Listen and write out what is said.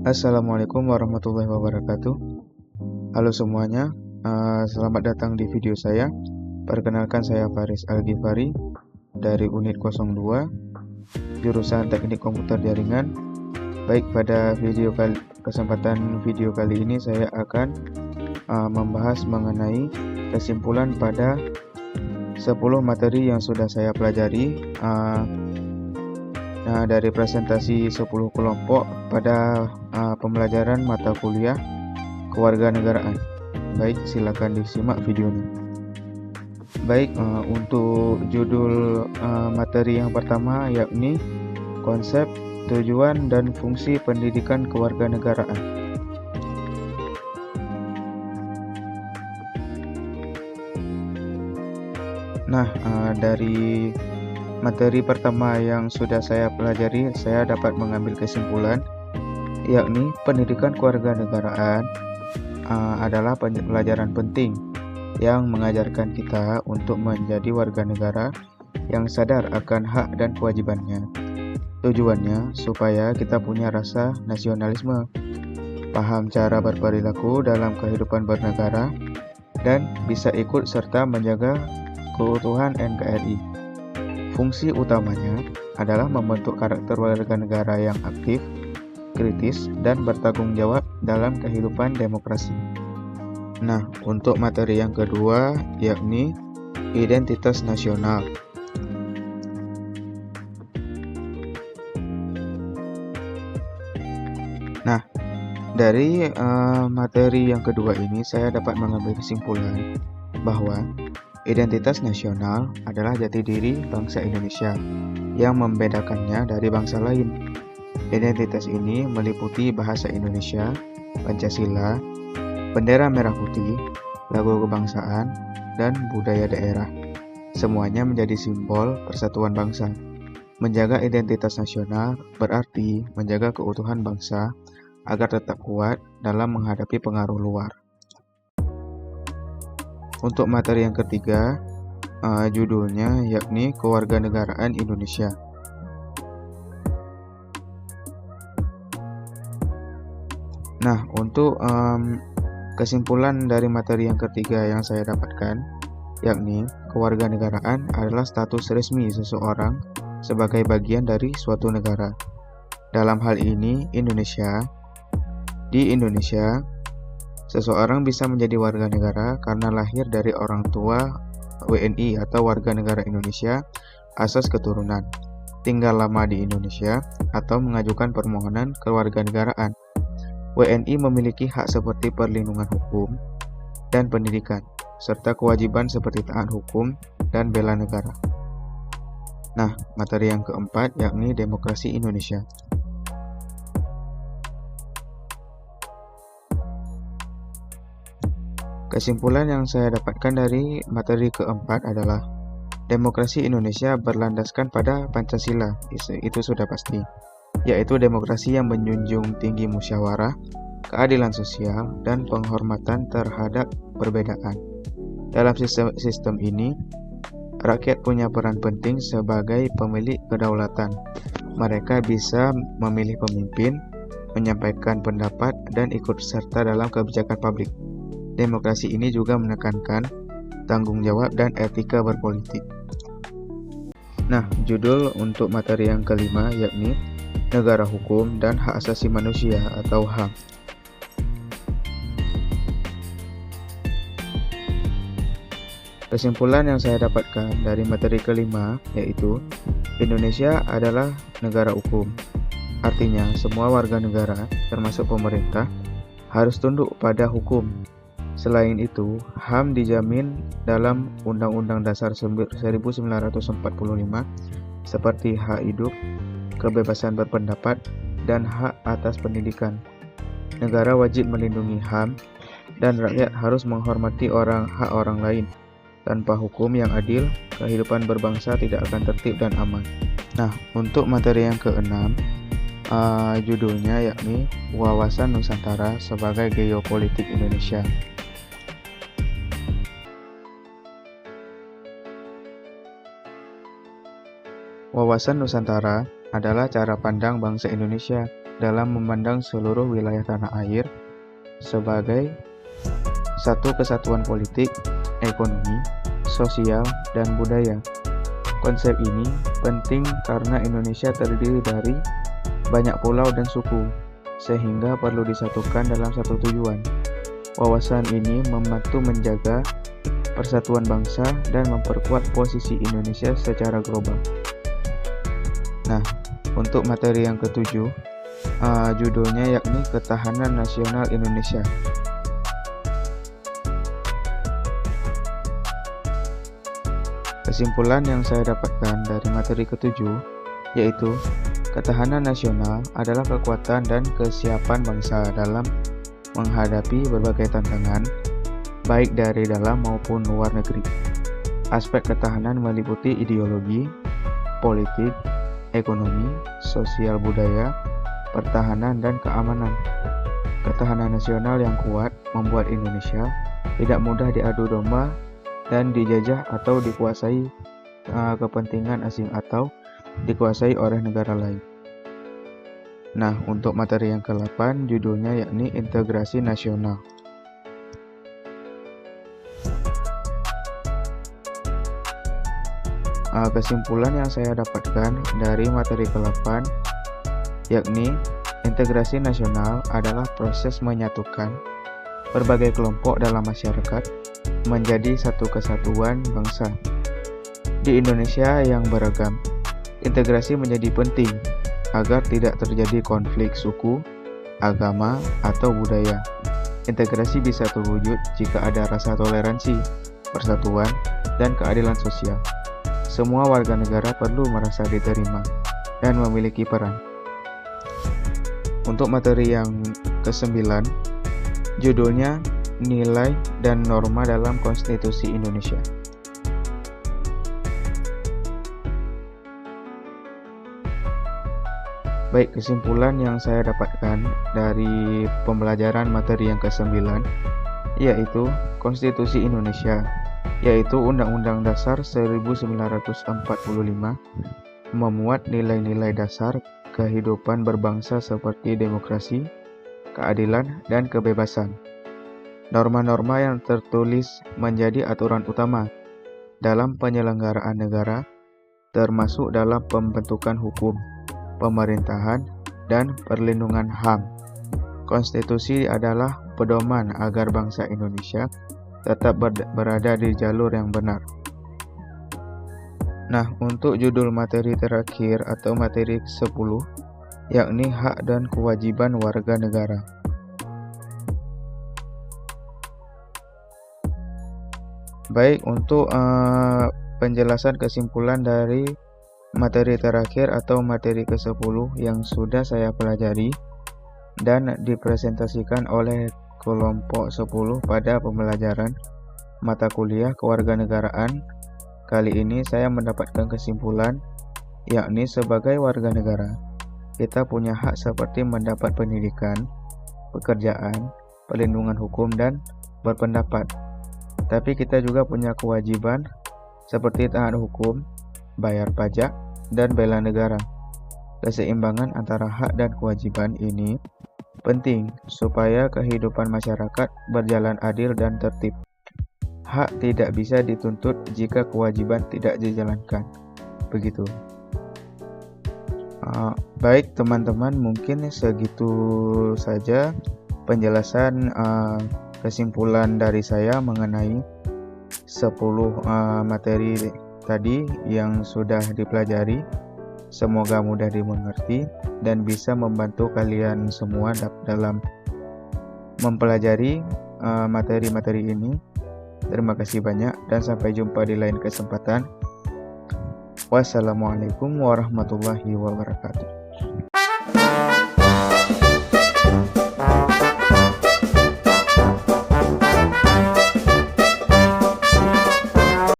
Assalamualaikum warahmatullahi wabarakatuh. Halo semuanya, selamat datang di video saya. Perkenalkan, saya Faris Al-Ghifari dari Unit 02, jurusan Teknik Komputer Jaringan. Baik, pada kesempatan video kali ini saya akan membahas mengenai kesimpulan pada 10 materi yang sudah saya pelajari. Dari presentasi 10 kelompok pada pembelajaran mata kuliah kewarganegaraan. Baik, silakan disimak videonya. Baik, untuk judul materi yang pertama yakni konsep, tujuan, dan fungsi pendidikan kewarganegaraan. Dari materi pertama yang sudah saya pelajari, saya dapat mengambil kesimpulan yakni pendidikan kewarganegaraan adalah pelajaran penting yang mengajarkan kita untuk menjadi warga negara yang sadar akan hak dan kewajibannya. Tujuannya supaya kita punya rasa nasionalisme, paham cara berperilaku dalam kehidupan bernegara, dan bisa ikut serta menjaga keutuhan NKRI. Fungsi utamanya adalah membentuk karakter warga negara yang aktif, kritis, dan bertanggung jawab dalam kehidupan demokrasi. Untuk materi yang kedua yakni identitas nasional. Dari materi yang kedua ini saya dapat mengambil kesimpulan bahwa identitas nasional adalah jati diri bangsa Indonesia yang membedakannya dari bangsa lain. Identitas ini meliputi bahasa Indonesia, Pancasila, bendera merah putih, lagu kebangsaan, dan budaya daerah. Semuanya menjadi simbol persatuan bangsa. Menjaga identitas nasional berarti menjaga keutuhan bangsa agar tetap kuat dalam menghadapi pengaruh luar. Untuk materi yang ketiga, judulnya yakni Kewarganegaraan Indonesia. Untuk kesimpulan dari materi yang ketiga yang saya dapatkan, yakni kewarganegaraan adalah status resmi seseorang sebagai bagian dari suatu negara. Dalam hal ini, di Indonesia, seseorang bisa menjadi warga negara karena lahir dari orang tua WNI atau warga negara Indonesia asas keturunan, tinggal lama di Indonesia, atau mengajukan permohonan kewarganegaraan. WNI memiliki hak seperti perlindungan hukum dan pendidikan, serta kewajiban seperti taat hukum dan bela negara. Materi yang keempat yakni demokrasi Indonesia. Kesimpulan yang saya dapatkan dari materi keempat adalah demokrasi Indonesia berlandaskan pada Pancasila, itu sudah pasti, yaitu demokrasi yang menjunjung tinggi musyawarah, keadilan sosial, dan penghormatan terhadap perbedaan. Dalam sistem ini, rakyat punya peran penting sebagai pemilik kedaulatan. Mereka bisa memilih pemimpin, menyampaikan pendapat, dan ikut serta dalam kebijakan publik. Demokrasi ini juga menekankan tanggung jawab dan etika berpolitik. Judul untuk materi yang kelima yakni Negara Hukum dan Hak Asasi Manusia atau HAM. Kesimpulan yang saya dapatkan dari materi kelima yaitu Indonesia adalah negara hukum. Artinya, semua warga negara, termasuk pemerintah, harus tunduk pada hukum. Selain itu, HAM dijamin dalam Undang-Undang Dasar 1945 seperti hak hidup, kebebasan berpendapat, dan hak atas pendidikan. Negara wajib melindungi HAM dan rakyat harus menghormati hak orang lain. Tanpa hukum yang adil, kehidupan berbangsa tidak akan tertib dan aman. Untuk materi yang keenam, judulnya yakni Wawasan Nusantara sebagai Geopolitik Indonesia. Wawasan Nusantara adalah cara pandang bangsa Indonesia dalam memandang seluruh wilayah tanah air sebagai satu kesatuan politik, ekonomi, sosial, dan budaya. Konsep ini penting karena Indonesia terdiri dari banyak pulau dan suku, sehingga perlu disatukan dalam satu tujuan. Wawasan ini membantu menjaga persatuan bangsa dan memperkuat posisi Indonesia secara global. Nah, untuk materi yang ketujuh, judulnya yakni Ketahanan Nasional Indonesia. Kesimpulan yang saya dapatkan dari materi ketujuh yaitu ketahanan nasional adalah kekuatan dan kesiapan bangsa dalam menghadapi berbagai tantangan, baik dari dalam maupun luar negeri. Aspek ketahanan meliputi ideologi, politik, ekonomi, sosial budaya, pertahanan, dan keamanan. Ketahanan nasional yang kuat membuat Indonesia tidak mudah diadu domba dan dijajah atau dikuasai kepentingan asing atau dikuasai oleh negara lain. Nah, untuk materi yang ke-8 judulnya yakni Integrasi Nasional. Kesimpulan yang saya dapatkan dari materi ke-8 yakni integrasi nasional adalah proses menyatukan berbagai kelompok dalam masyarakat menjadi satu kesatuan bangsa. Di Indonesia yang beragam, integrasi menjadi penting agar tidak terjadi konflik suku, agama, atau budaya. Integrasi bisa terwujud jika ada rasa toleransi, persatuan, dan keadilan sosial. Semua warga negara perlu merasa diterima dan memiliki peran. Untuk materi yang ke-9, judulnya Nilai dan Norma dalam Konstitusi Indonesia. Baik, kesimpulan yang saya dapatkan dari pembelajaran materi yang ke-9 yaitu Konstitusi Indonesia, yaitu Undang-Undang Dasar 1945 memuat nilai-nilai dasar kehidupan berbangsa seperti demokrasi, keadilan, dan kebebasan. Norma-norma yang tertulis menjadi aturan utama dalam penyelenggaraan negara, termasuk dalam pembentukan hukum, pemerintahan, dan perlindungan HAM. Konstitusi adalah pedoman agar bangsa Indonesia tetap berada di jalur yang benar. Nah, untuk judul materi terakhir atau materi 10, yakni hak dan kewajiban warga negara. Baik, untuk penjelasan kesimpulan dari materi terakhir atau materi ke-10 yang sudah saya pelajari dan dipresentasikan oleh kelompok 10 pada pembelajaran mata kuliah kewarganegaraan. Kali ini saya mendapatkan kesimpulan, yakni sebagai warga negara, kita punya hak seperti mendapat pendidikan, pekerjaan, perlindungan hukum, dan berpendapat. Tapi kita juga punya kewajiban seperti taat hukum, bayar pajak, dan bela negara. Keseimbangan antara hak dan kewajiban ini penting supaya kehidupan masyarakat berjalan adil dan tertib. Hak tidak bisa dituntut jika kewajiban tidak dijalankan. Begitu. Baik teman-teman, mungkin segitu saja penjelasan kesimpulan dari saya mengenai 10 materi tadi yang sudah dipelajari. Semoga mudah dimengerti dan bisa membantu kalian semua dalam mempelajari materi-materi ini. Terima kasih banyak dan sampai jumpa di lain kesempatan. Wassalamualaikum warahmatullahi wabarakatuh.